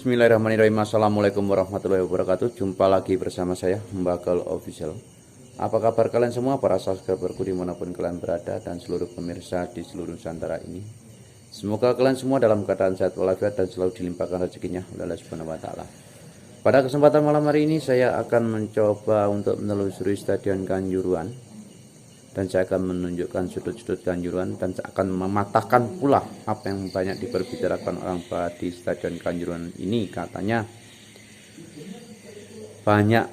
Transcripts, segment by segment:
Bismillahirrahmanirrahim. Assalamualaikum warahmatullahi wabarakatuh. Jumpa lagi bersama saya Mbakal Official. Apa kabar kalian semua para subscriberku dimanapun kalian berada dan seluruh pemirsa di seluruh Nusantara ini. Semoga kalian semua dalam keadaan sehat walafiat dan selalu dilimpahkan rezekinya oleh Allah Subhanahu wa taala. Pada kesempatan malam hari ini saya akan mencoba untuk menelusuri Stadion Kanjuruhan, dan saya akan menunjukkan sudut-sudut Kanjuruhan dan saya akan mematahkan pula apa yang banyak diperbicarakan orang di Stadion Kanjuruhan ini. Katanya banyak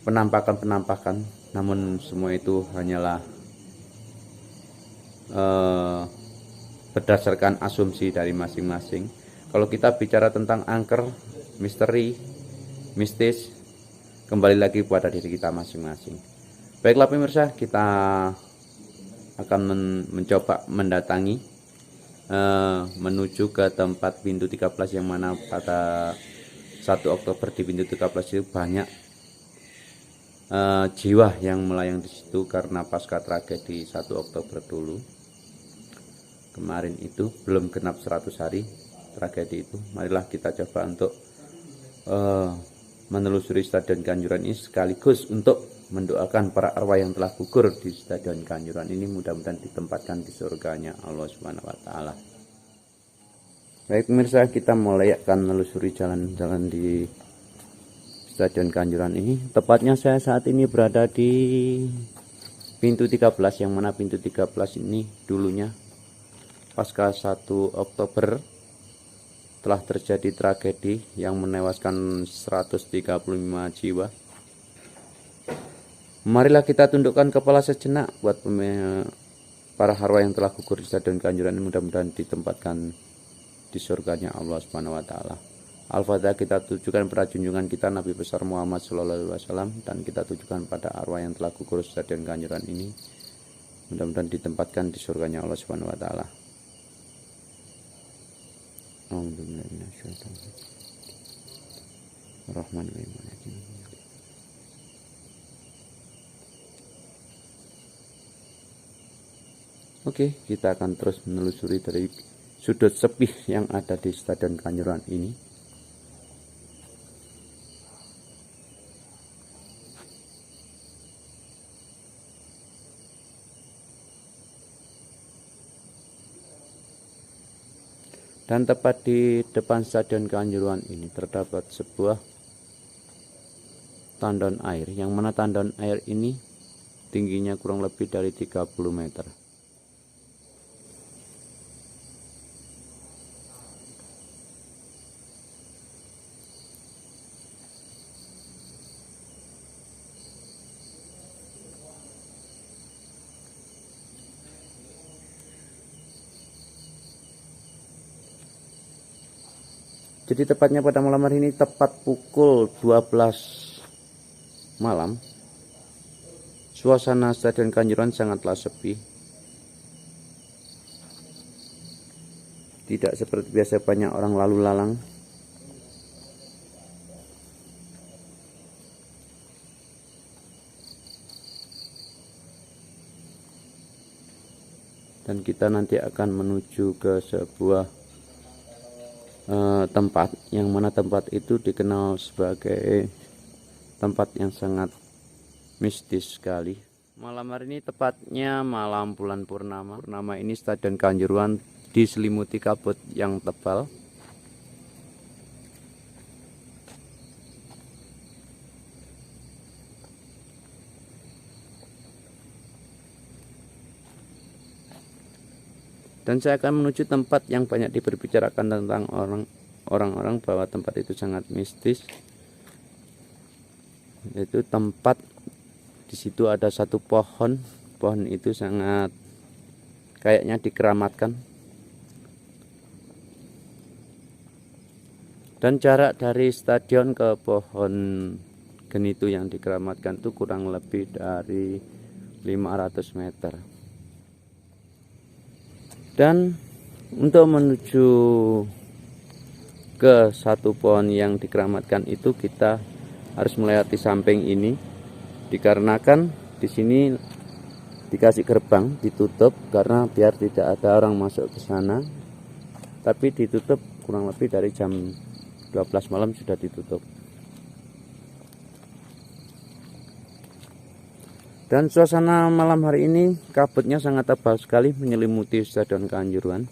penampakan, namun semua itu hanyalah berdasarkan asumsi dari masing-masing. Kalau kita bicara tentang angker, misteri, mistis, kembali lagi pada diri kita masing-masing. Baiklah pemirsa, kita akan mencoba mendatangi menuju ke tempat pintu 13, yang mana pada 1 Oktober di pintu 13 itu banyak jiwa yang melayang di situ karena pasca tragedi 1 Oktober dulu. Kemarin itu belum genap 100 hari tragedi itu. Marilah kita coba untuk menelusuri Stadion Kanjuruhan ini sekaligus untuk mendoakan para arwah yang telah gugur di Stadion Kanjuruhan ini, mudah-mudahan ditempatkan di surganya Allah Subhanahu wa taala. Baik pemirsa, kita mulai akan menelusuri jalan-jalan di Stadion Kanjuruhan ini. Tepatnya saya saat ini berada di pintu 13, yang mana pintu 13 ini dulunya pasca 1 Oktober telah terjadi tragedi yang menewaskan 135 jiwa. Marilah kita tundukkan kepala sejenak buat para arwah yang telah gugur di Stadion Kanjuruhan ini, mudah-mudahan ditempatkan di surganya Allah Subhanahu wa taala. Al-Fatihah kita tujukan pada junjungan kita Nabi besar Muhammad sallallahu alaihi wasallam, dan kita tujukan pada arwah yang telah gugur di Stadion Kanjuruhan ini, mudah-mudahan ditempatkan di surganya Allah Subhanahu wa taala. Oke, kita akan terus menelusuri dari sudut sepi yang ada di Stadion Kanjuruhan ini. Dan tepat di depan Stadion Kanjuruhan ini terdapat sebuah tandon air, yang mana tandon air ini tingginya kurang lebih dari 30 meter. Jadi tepatnya pada malam hari ini, tepat pukul 12 malam, suasana Stadion Kanjuruhan sangatlah sepi. Tidak seperti biasa banyak orang lalu lalang. Dan kita nanti akan menuju ke sebuah tempat, yang mana tempat itu dikenal sebagai tempat yang sangat mistis sekali. Malam hari ini tepatnya malam bulan purnama. Purnama ini Stadion Kanjuruhan diselimuti kabut yang tebal. Dan saya akan menuju tempat yang banyak diperbicarakan tentang orang-orang bahwa tempat itu sangat mistis. Yaitu tempat di situ ada satu pohon itu sangat kayaknya dikeramatkan. Dan jarak dari stadion ke pohon geni itu yang dikeramatkan itu kurang lebih dari 500 meter. Dan untuk menuju ke satu pohon yang dikeramatkan itu, kita harus melewati samping ini, dikarenakan di sini dikasih gerbang ditutup karena biar tidak ada orang masuk ke sana, tapi ditutup kurang lebih dari jam 12 malam sudah ditutup. Dan suasana malam hari ini kabutnya sangat tebal sekali menyelimuti Stadion Kanjuruhan.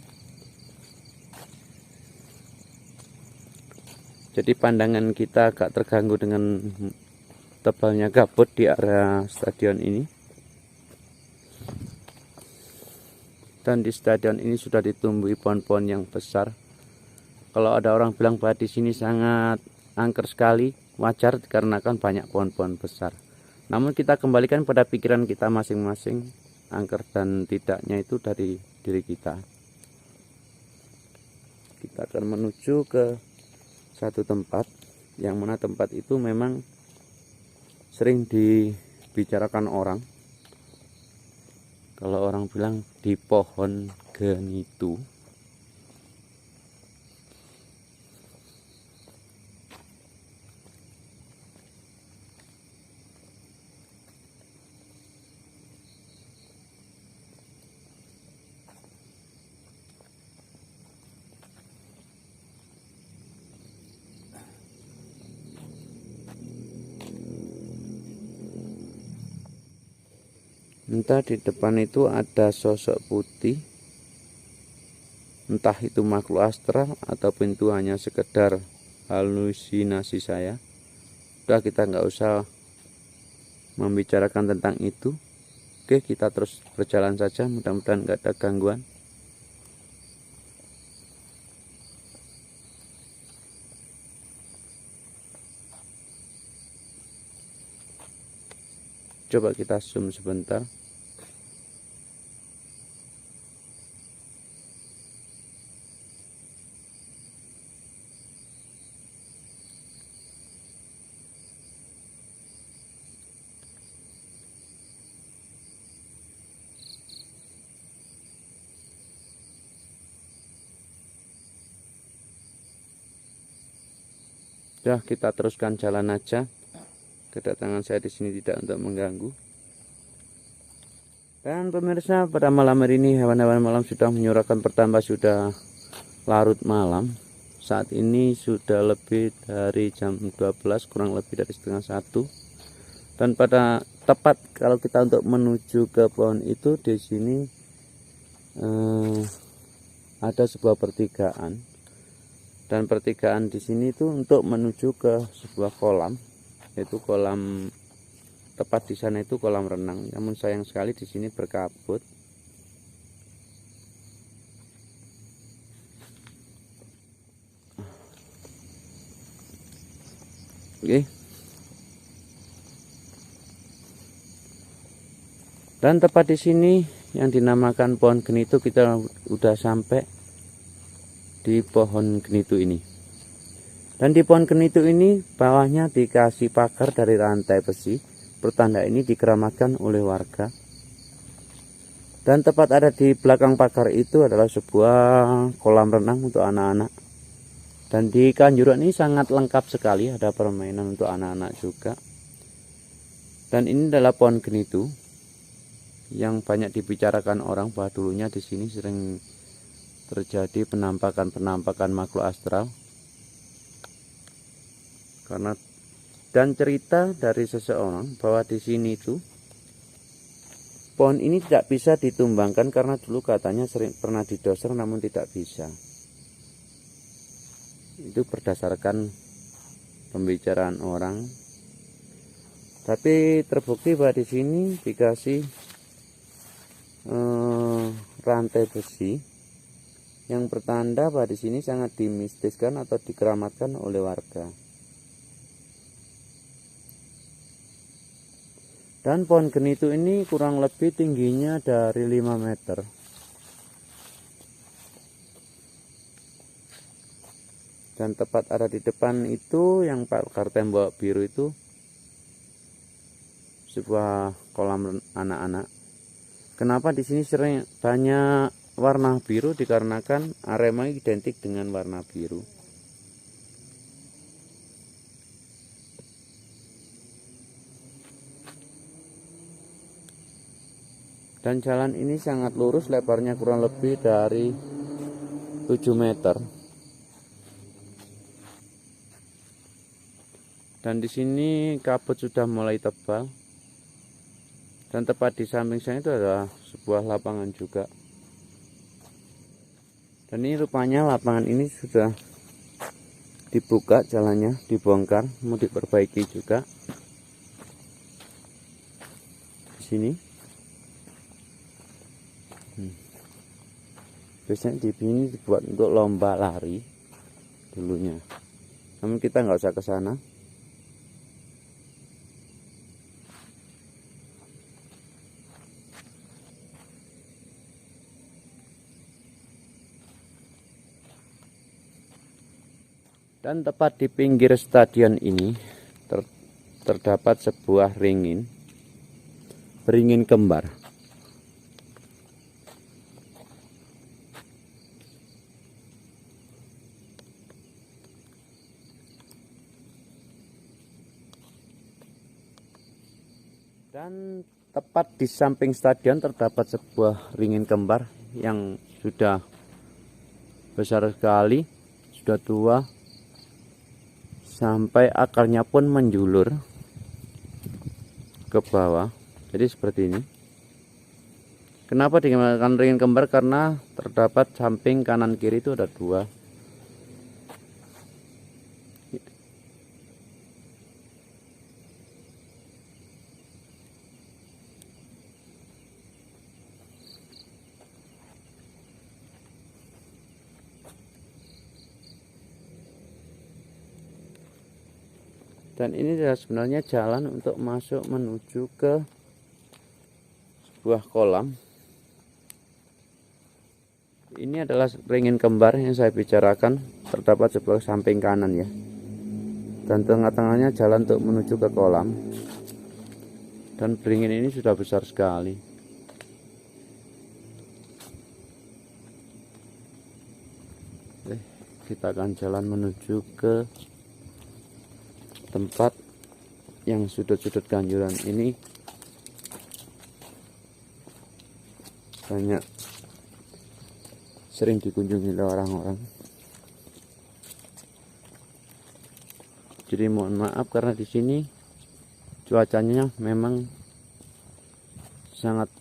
Jadi pandangan kita agak terganggu dengan tebalnya kabut di area stadion ini. Dan di stadion ini sudah ditumbuhi pohon-pohon yang besar. Kalau ada orang bilang bahwa di sini sangat angker sekali, wajar dikarenakan banyak pohon-pohon besar. Namun kita kembalikan pada pikiran kita masing-masing, angker dan tidaknya itu dari diri kita. Kita akan menuju ke satu tempat, yang mana tempat itu memang sering dibicarakan orang. Kalau orang bilang di pohon genitu. Entah di depan itu ada sosok putih, entah itu makhluk astral ataupun itu hanya sekedar halusinasi saya. Udah, kita nggak usah membicarakan tentang itu. Oke, kita terus berjalan saja, mudah-mudahan nggak ada gangguan. Coba kita zoom sebentar. Sudah, kita teruskan jalan aja. Kedatangan saya di sini tidak untuk mengganggu. Dan pemirsa, pada malam hari ini hewan-hewan malam sudah menyuarakan pertambah, sudah larut malam. Saat ini sudah lebih dari jam 12, kurang lebih dari setengah 1. Dan pada tepat kalau kita untuk menuju ke pohon itu, di sini ada sebuah pertigaan. Dan pertigaan di sini itu untuk menuju ke sebuah kolam, yaitu kolam, tepat di sana itu kolam renang. Namun sayang sekali di sini berkabut. Oke. Dan tepat di sini yang dinamakan pohon genitu, kita udah sampai di pohon genitu ini. Dan di pohon genitu ini bawahnya dikasih pagar dari rantai besi. Pertanda ini dikeramatkan oleh warga. Dan tepat ada di belakang pagar itu adalah sebuah kolam renang untuk anak-anak. Dan di Kanjuruhan ini sangat lengkap sekali, ada permainan untuk anak-anak juga. Dan ini adalah pohon genitu yang banyak dibicarakan orang bahwa dulunya di sini sering terjadi penampakan makhluk astral. Karena dan cerita dari seseorang bahwa di sini itu pohon ini tidak bisa ditumbangkan karena dulu katanya pernah didoser namun tidak bisa. Itu berdasarkan pembicaraan orang. Tapi terbukti bahwa di sini dikasih rantai besi yang bertanda bahwa di sini sangat dimistiskan atau dikeramatkan oleh warga. Dan pohon genitu ini kurang lebih tingginya dari 5 meter. Dan tepat ada di depan itu yang pagar tembok biru itu sebuah kolam anak-anak. Kenapa di sini sering banyak warna biru? Dikarenakan Arema identik dengan warna biru. Dan jalan ini sangat lurus, lebarnya kurang lebih dari 7 meter. Dan di sini kabut sudah mulai tebal. Dan tepat di samping saya itu adalah sebuah lapangan juga. Dan ini rupanya lapangan ini sudah dibuka jalannya, dibongkar, mau diperbaiki juga. Di sini. Biasanya di sini dibuat untuk lomba lari dulunya. Namun kita nggak usah ke sana. Dan tepat di pinggir stadion ini terdapat sebuah beringin kembar. Dan tepat di samping stadion terdapat sebuah ringin kembar yang sudah besar sekali, sudah tua, sampai akarnya pun menjulur ke bawah. Jadi seperti ini. Kenapa dinamakan ringin kembar? Karena terdapat samping kanan kiri itu ada dua. Dan ini adalah sebenarnya jalan untuk masuk menuju ke sebuah kolam. Ini adalah ringin kembar yang saya bicarakan, terdapat sebuah samping kanan ya. Dan tengah-tengahnya jalan untuk menuju ke kolam. Dan beringin ini sudah besar sekali. Kita akan jalan menuju ke tempat yang sudut-sudut Kanjuran ini banyak sering dikunjungi oleh orang-orang. Jadi mohon maaf karena di sini cuacanya memang sangat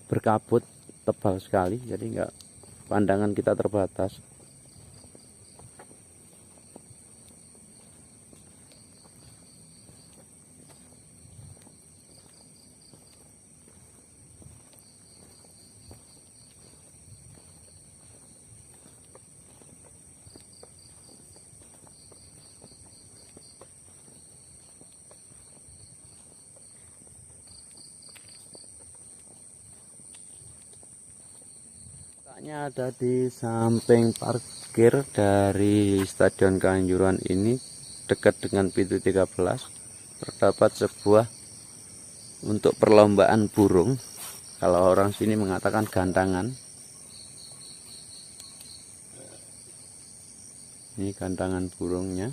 berkabut, tebal sekali, jadi pandangan kita terbatas. Ada di samping parkir dari Stadion Kanjuran ini, dekat dengan pintu 13, terdapat sebuah untuk perlombaan burung. Kalau orang sini mengatakan gantangan. Ini gantangan burungnya.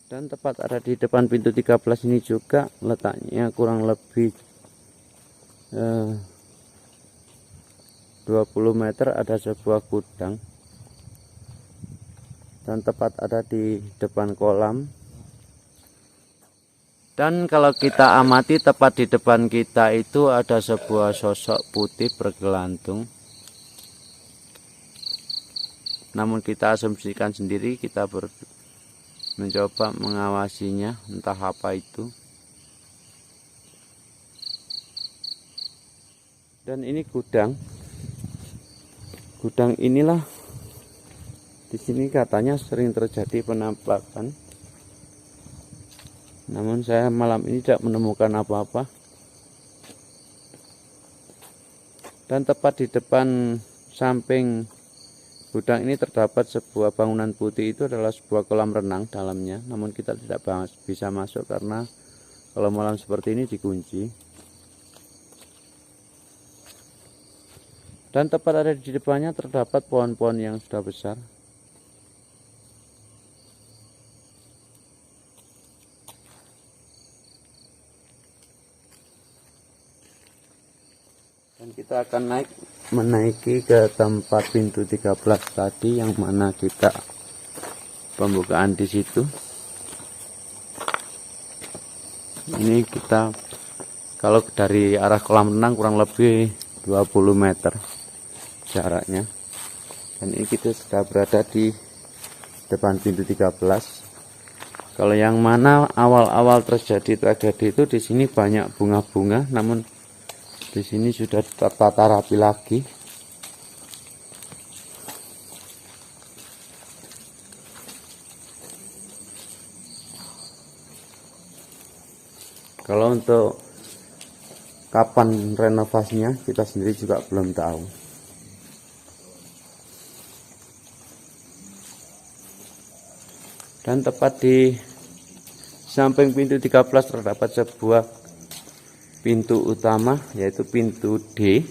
Dan tepat ada di depan pintu 13 ini juga, letaknya kurang lebih 20 meter ada sebuah gudang, dan tepat ada di depan kolam. Dan kalau kita amati tepat di depan kita itu ada sebuah sosok putih bergelantung. Namun kita asumsikan sendiri, kita mencoba mengawasinya, entah apa itu. Dan ini gudang inilah, di sini katanya sering terjadi penampakan. Namun saya malam ini tidak menemukan apa-apa. Dan tepat di depan samping gudang ini terdapat sebuah bangunan putih, itu adalah sebuah kolam renang dalamnya. Namun kita tidak bisa masuk karena kalau malam seperti ini dikunci. Dan tepat ada di depannya terdapat pohon-pohon yang sudah besar. Dan kita akan menaiki ke tempat pintu 13 tadi, yang mana kita pembukaan di situ. Ini kita kalau dari arah kolam renang kurang lebih 20 meter jaraknya. Dan ini kita sudah berada di depan pintu 13. Kalau yang mana awal-awal terjadi tragedi itu di sini banyak bunga-bunga, namun di sini sudah tertata rapi lagi. Kalau untuk kapan renovasinya kita sendiri juga belum tahu. Dan tepat di samping pintu 13 terdapat sebuah pintu utama, yaitu pintu D.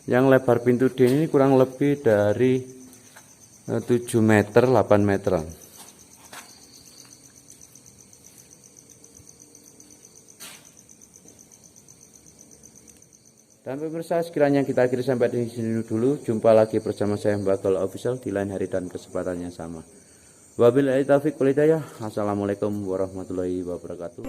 Yang lebar pintu D ini kurang lebih dari 7 meter, 8 meteran. Dan pemirsa, sekiranya kita akhiri sampai di sini dulu. Jumpa lagi bersama saya Mbak Gol Official di lain hari dan kesempatan yang sama. Wabillahi taufiq wal hidayah. Assalamualaikum warahmatullahi wabarakatuh.